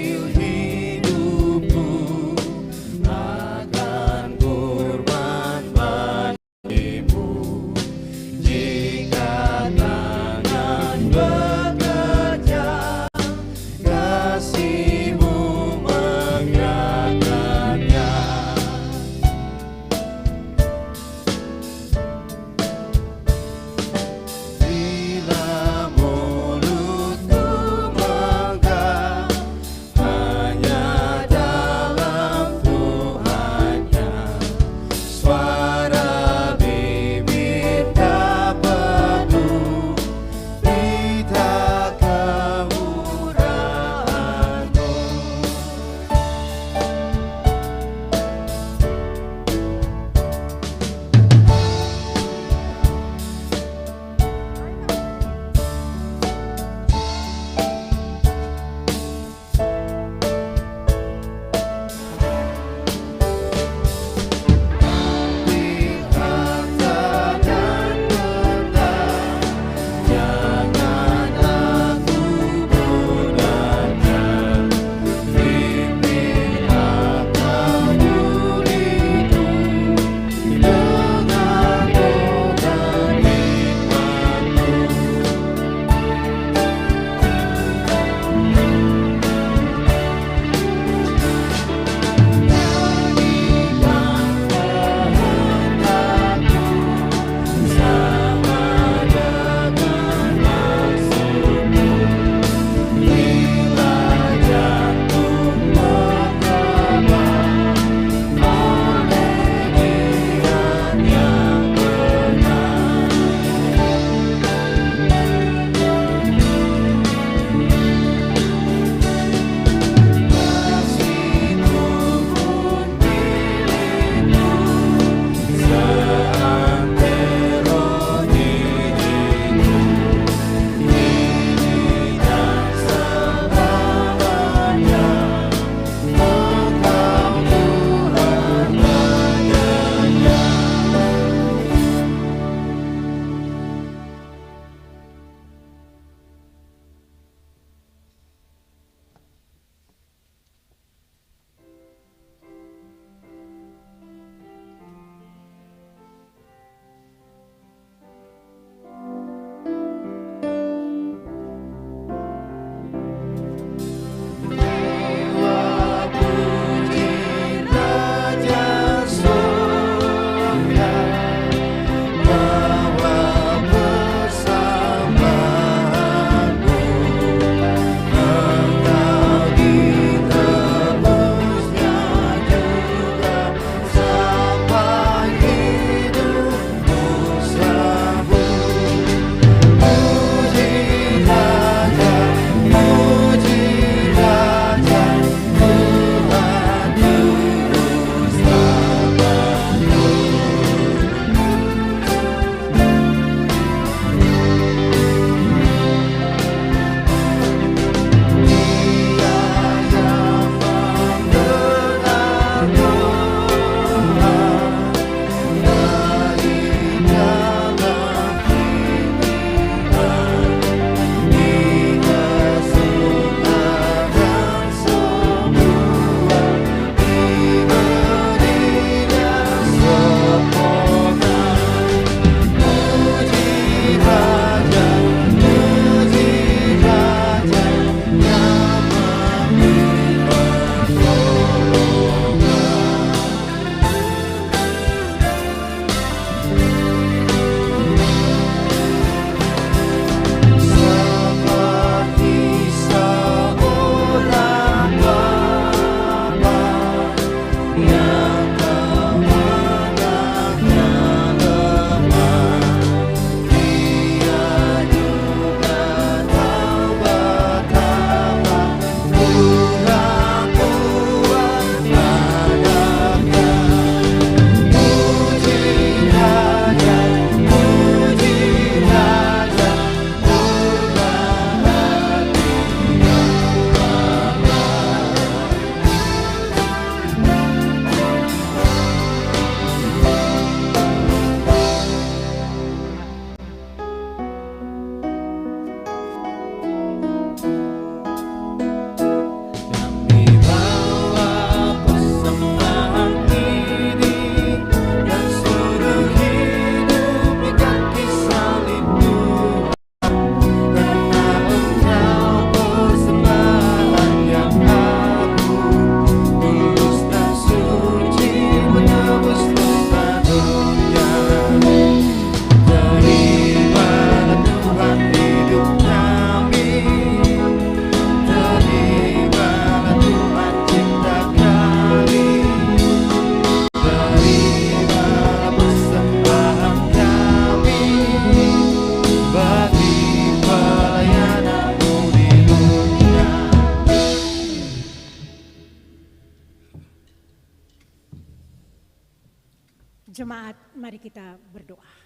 S1: Jemaat, mari kita berdoa.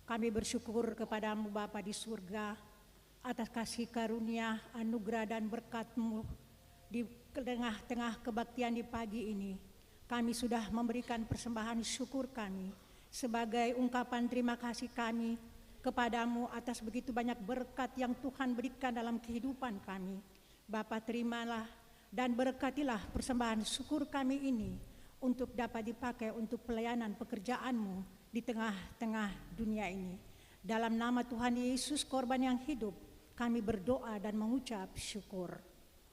S1: Kami bersyukur kepadamu Bapa di surga atas kasih karunia, anugerah dan berkat-Mu di tengah-tengah kebaktian di pagi ini. Kami sudah memberikan persembahan syukur kami sebagai ungkapan terima kasih kami kepadamu atas begitu banyak berkat yang Tuhan berikan dalam kehidupan kami. Bapa, terimalah dan berkatilah persembahan syukur kami ini untuk dapat dipakai untuk pelayanan pekerjaan-Mu di tengah-tengah dunia ini. Dalam nama Tuhan Yesus korban yang hidup, kami berdoa dan mengucap syukur.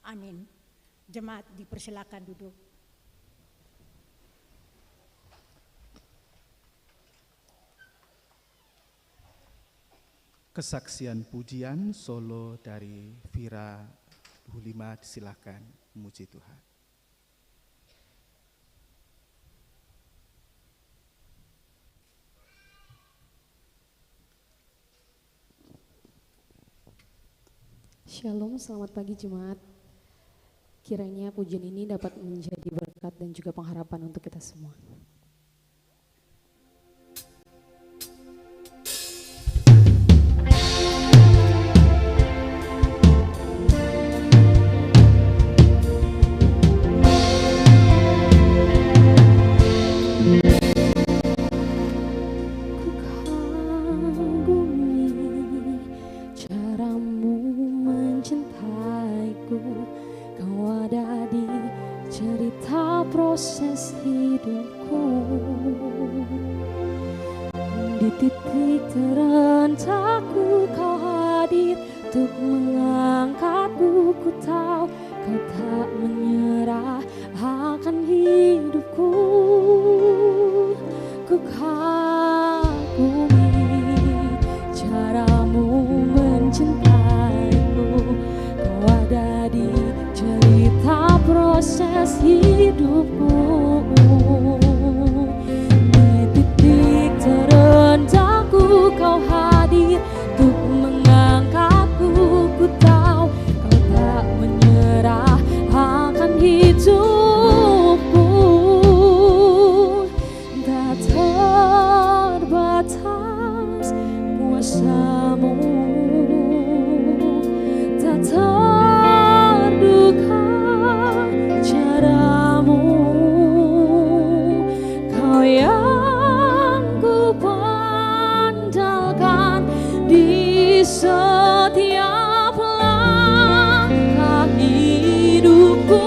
S1: Amin. Jemaat dipersilakan duduk.
S4: Kesaksian pujian solo dari Vira 25, silakan memuji Tuhan.
S7: Shalom, selamat pagi jemaat. Kiranya pujian ini dapat menjadi berkat dan juga pengharapan untuk kita semua.
S3: Proses hidupku di titik terentakku, kau hadir untuk mengangkatku. Ku tahu kau tak menyerah akan hidupku. Ku kagumi caramu mencintaiku. Kau ada di cerita proses hidupku. Di titik terendahku kau hadir untuk mengangkatku. Ku tahu kau tak menyerah akan hidupku. Tak terbatas kuasamu, tak terduga caramu. Kau yang ku andalkan di setiap langkah hidupku.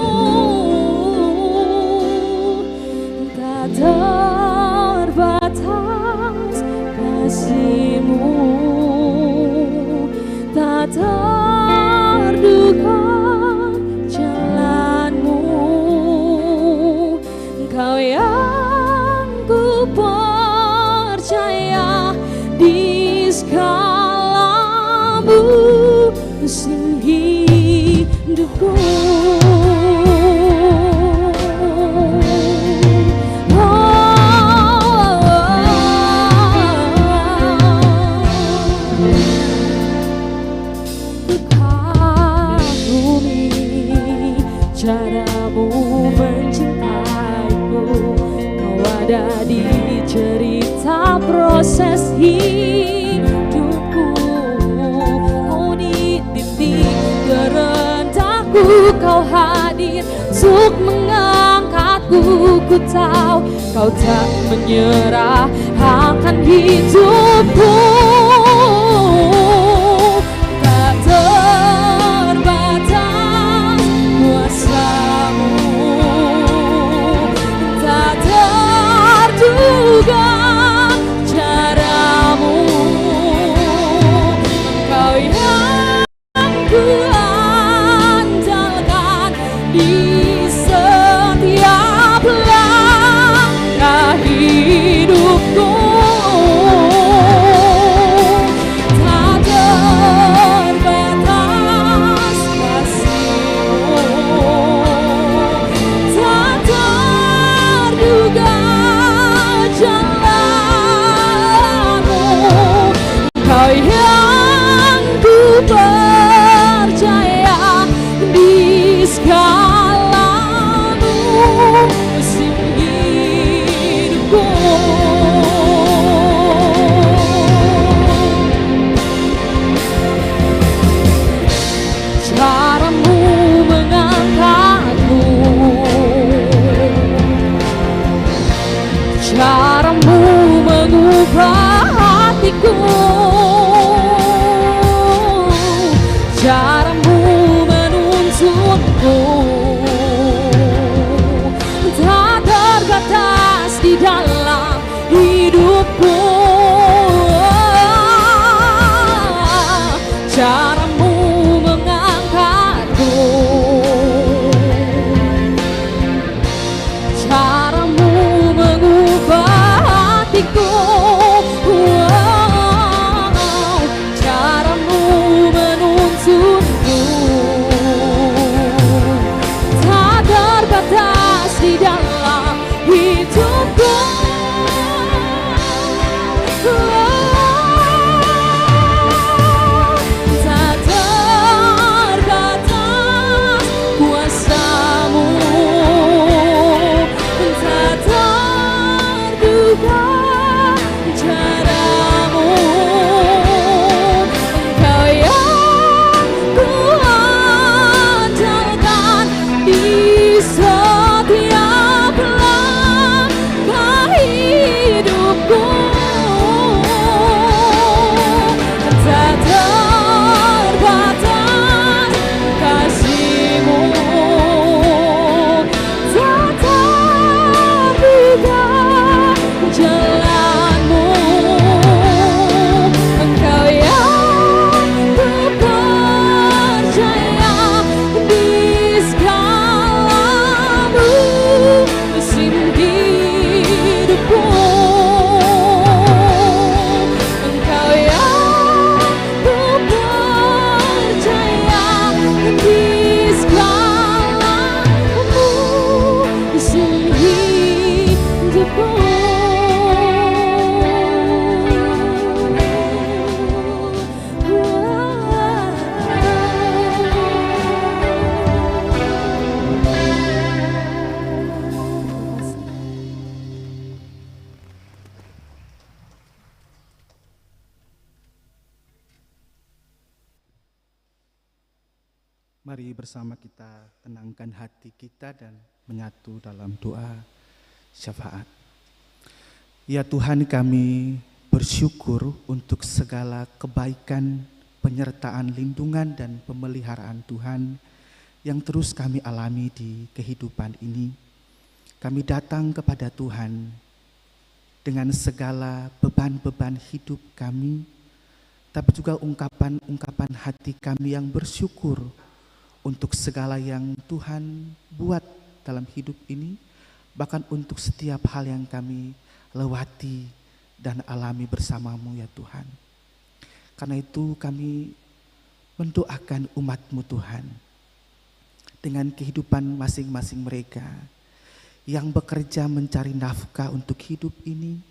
S3: Tak terbatas kasih-Mu, tak terduga jalan-Mu. Kau yang ku percaya di segala musim hidupku. Caramu mencintaiku, kau ada di cerita proses hidupku. Oh, di titik terendahku kau hadir untuk mengangkatku. Ku tahu kau tak menyerah akan hidupku. Tak terbatas kuasa-Mu, tak terduga caramu. Kau yang ku andalkan di setiap langkah hidupku.
S4: Mari bersama kita tenangkan hati kita dan menyatu dalam doa syafaat. Ya Tuhan, kami bersyukur untuk segala kebaikan, penyertaan, lindungan, dan pemeliharaan Tuhan yang terus kami alami di kehidupan ini. Kami datang kepada Tuhan dengan segala beban-beban hidup kami, tapi juga ungkapan-ungkapan hati kami yang bersyukur untuk segala yang Tuhan buat dalam hidup ini, bahkan untuk setiap hal yang kami lewati dan alami bersama-Mu ya Tuhan. Karena itu kami mendoakan umat-Mu Tuhan, dengan kehidupan masing-masing mereka yang bekerja mencari nafkah untuk hidup ini.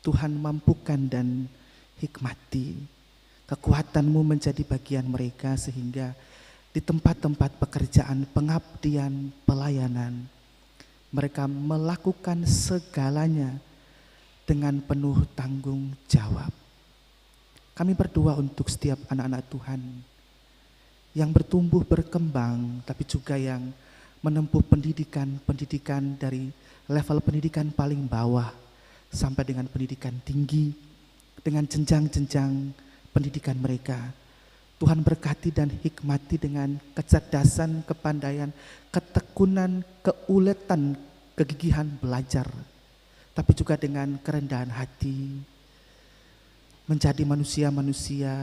S4: Tuhan mampukan dan hikmati kekuatan-Mu menjadi bagian mereka, sehingga di tempat-tempat pekerjaan, pengabdian, pelayanan, mereka melakukan segalanya dengan penuh tanggung jawab. Kami berdoa untuk setiap anak-anak Tuhan yang bertumbuh berkembang, tapi juga yang menempuh pendidikan dari level pendidikan paling bawah sampai dengan pendidikan tinggi, dengan jenjang-jenjang pendidikan mereka. Tuhan berkati dan hikmati dengan kecerdasan, kepandaian, ketekunan, keuletan, kegigihan belajar, tapi juga dengan kerendahan hati, menjadi manusia-manusia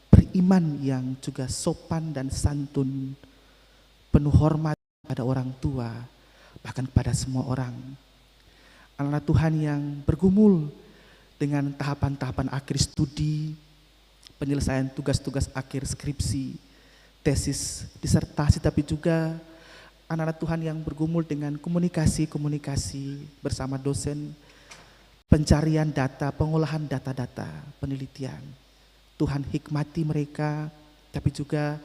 S4: beriman yang juga sopan dan santun, penuh hormat pada orang tua, bahkan kepada semua orang. Anak-anak Tuhan yang bergumul dengan tahapan-tahapan akhir studi, penyelesaian tugas-tugas akhir skripsi, tesis, disertasi, tapi juga anak-anak Tuhan yang bergumul dengan komunikasi bersama dosen, pencarian data, pengolahan data-data, penelitian. Tuhan hikmati mereka, tapi juga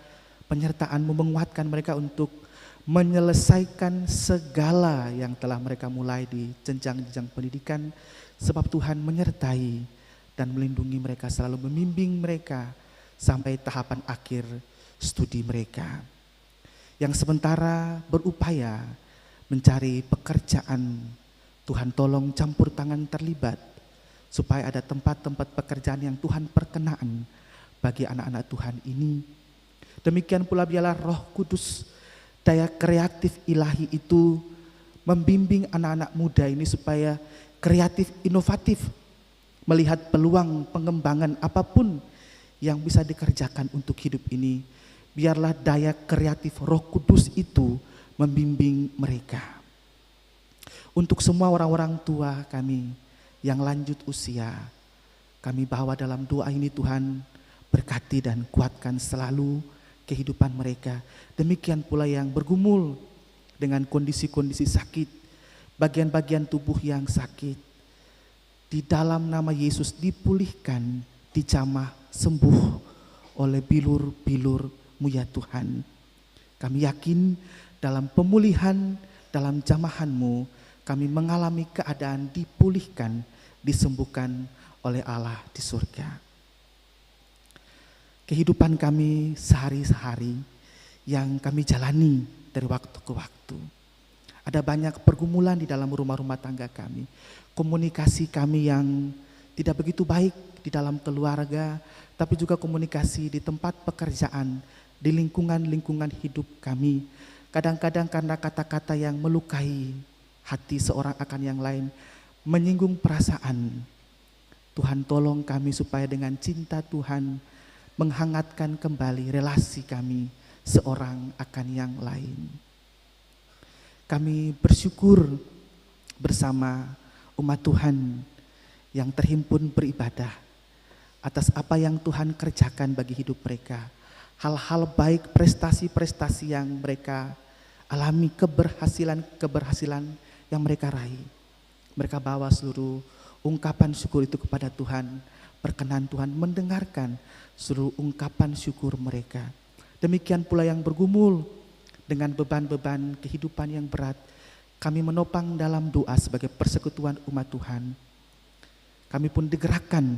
S4: penyertaan-Mu menguatkan mereka untuk menyelesaikan segala yang telah mereka mulai di jenjang-jenjang pendidikan, sebab Tuhan menyertai dan melindungi mereka, selalu membimbing mereka sampai tahapan akhir studi mereka. Yang sementara berupaya mencari pekerjaan, Tuhan tolong campur tangan terlibat, supaya ada tempat-tempat pekerjaan yang Tuhan perkenan bagi anak-anak Tuhan ini. Demikian pula biarlah Roh Kudus, daya kreatif ilahi itu membimbing anak-anak muda ini supaya kreatif, inovatif, melihat peluang pengembangan apapun yang bisa dikerjakan untuk hidup ini. Biarlah daya kreatif Roh Kudus itu membimbing mereka. Untuk semua orang-orang tua kami yang lanjut usia, kami bawa dalam doa ini Tuhan, berkati dan kuatkan selalu kehidupan mereka. Demikian pula yang bergumul dengan kondisi-kondisi sakit, bagian-bagian tubuh yang sakit, di dalam nama Yesus dipulihkan, dijamah, sembuh oleh bilur-bilur-Mu ya Tuhan. Kami yakin dalam pemulihan, dalam jamahan-Mu, kami mengalami keadaan dipulihkan, disembuhkan oleh Allah di surga. Kehidupan kami sehari-hari yang kami jalani dari waktu ke waktu, ada banyak pergumulan di dalam rumah-rumah tangga kami. Komunikasi kami yang tidak begitu baik di dalam keluarga, tapi juga komunikasi di tempat pekerjaan, di lingkungan-lingkungan hidup kami. Kadang-kadang karena kata-kata yang melukai hati seorang akan yang lain, menyinggung perasaan. Tuhan tolong kami supaya dengan cinta Tuhan menghangatkan kembali relasi kami seorang akan yang lain. Kami bersyukur bersama umat Tuhan yang terhimpun beribadah atas apa yang Tuhan kerjakan bagi hidup mereka. Hal-hal baik, prestasi-prestasi yang mereka alami, keberhasilan yang mereka raih. Mereka bawa seluruh ungkapan syukur itu kepada Tuhan. Perkenan Tuhan mendengarkan seluruh ungkapan syukur mereka. Demikian pula yang bergumul dengan beban-beban kehidupan yang berat, kami menopang dalam doa sebagai persekutuan umat Tuhan. Kami pun digerakkan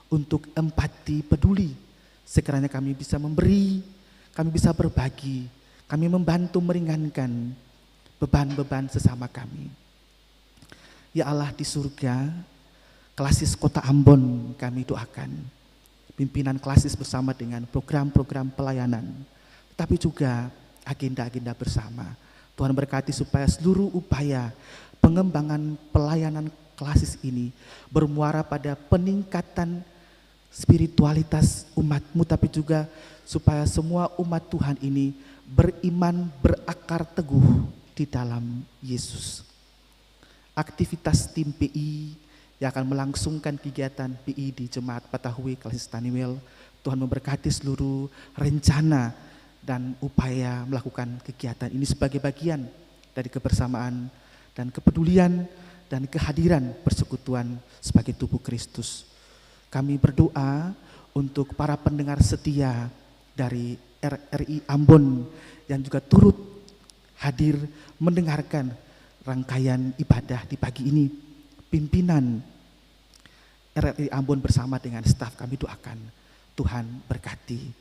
S4: untuk empati peduli, sekiranya kami bisa memberi kami bisa berbagi, kami membantu meringankan beban-beban sesama kami. Ya Allah di surga, Klasis Kota Ambon kami doakan, pimpinan Klasis bersama dengan program-program pelayanan, tapi juga agenda-agenda bersama. Tuhan berkati supaya seluruh upaya pengembangan pelayanan Klasis ini bermuara pada peningkatan spiritualitas umat-Mu, tapi juga supaya semua umat Tuhan ini beriman, berakar teguh di dalam Yesus. Aktivitas tim PI yang akan melangsungkan kegiatan PI di Jemaat Patahui Klasis Taniwel, Tuhan memberkati seluruh rencana dan upaya melakukan kegiatan ini sebagai bagian dari kebersamaan dan kepedulian dan kehadiran persekutuan sebagai tubuh Kristus. Kami berdoa untuk para pendengar setia dari RRI Ambon yang juga turut hadir mendengarkan rangkaian ibadah di pagi ini. Pimpinan RRI Ambon bersama dengan staf kami doakan Tuhan berkati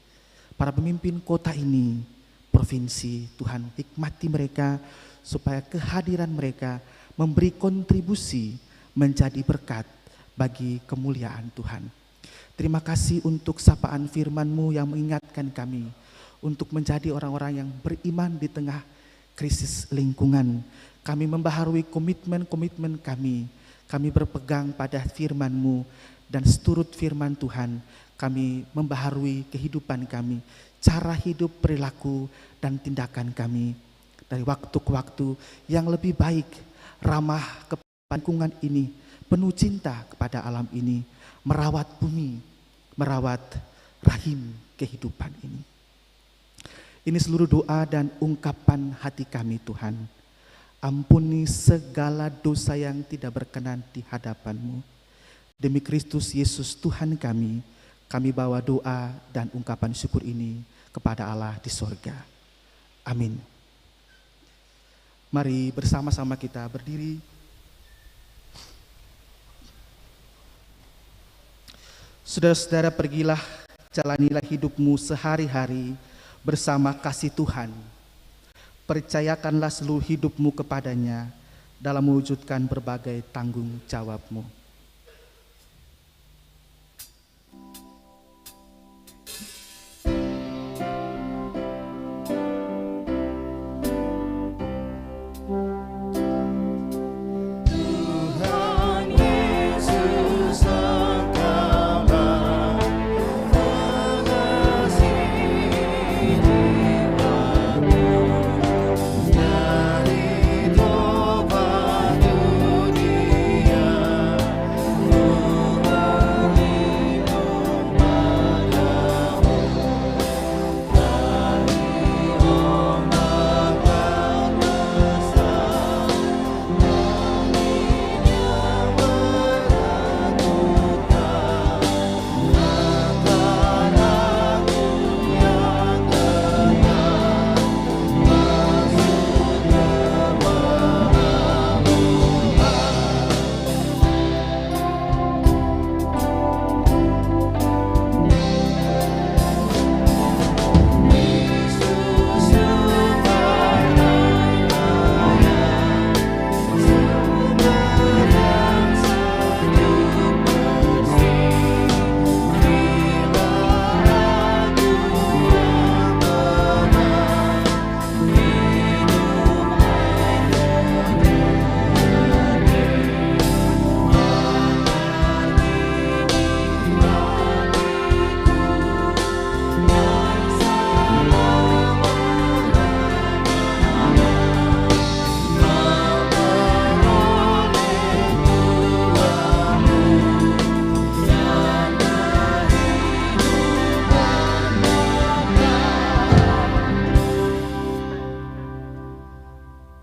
S4: para pemimpin kota ini, provinsi. Tuhan hikmati mereka supaya kehadiran mereka memberi kontribusi menjadi berkat bagi kemuliaan Tuhan. Terima kasih untuk sapaan firman-Mu yang mengingatkan kami untuk menjadi orang-orang yang beriman di tengah krisis lingkungan. Kami membaharui komitmen-komitmen kami. Kami berpegang pada firman-Mu dan seturut firman Tuhan, kami membaharui kehidupan kami, cara hidup, perilaku, dan tindakan kami dari waktu ke waktu yang lebih baik, ramah kepada lingkungan ini, penuh cinta kepada alam ini, merawat bumi, merawat rahim kehidupan ini. Ini seluruh doa dan ungkapan hati kami Tuhan. Ampuni segala dosa yang tidak berkenan di hadapan-Mu. Demi Kristus Yesus Tuhan kami bawa doa dan ungkapan syukur ini kepada Allah di sorga. Amin. Mari bersama-sama kita berdiri. Saudara-saudara, pergilah, jalanilah hidupmu sehari-hari bersama kasih Tuhan. Percayakanlah seluruh hidupmu kepadanya dalam mewujudkan berbagai tanggung jawabmu.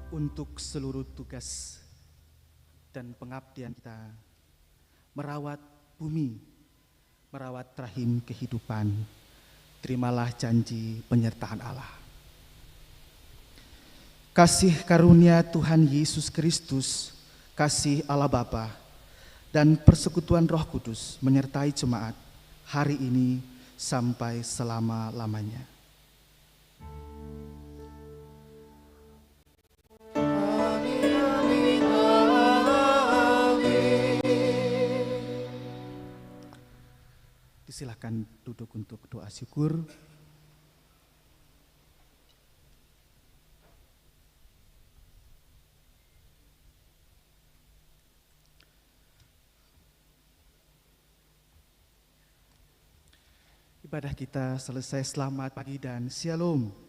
S4: Untuk seluruh tugas dan pengabdian kita merawat bumi, merawat rahim kehidupan, terimalah janji penyertaan Allah. Kasih karunia Tuhan Yesus Kristus, kasih Allah Bapa, dan persekutuan Roh Kudus menyertai jemaat hari ini sampai selama-lamanya. Disilahkan duduk untuk doa syukur. Ibadah kita selesai, selamat pagi dan shalom.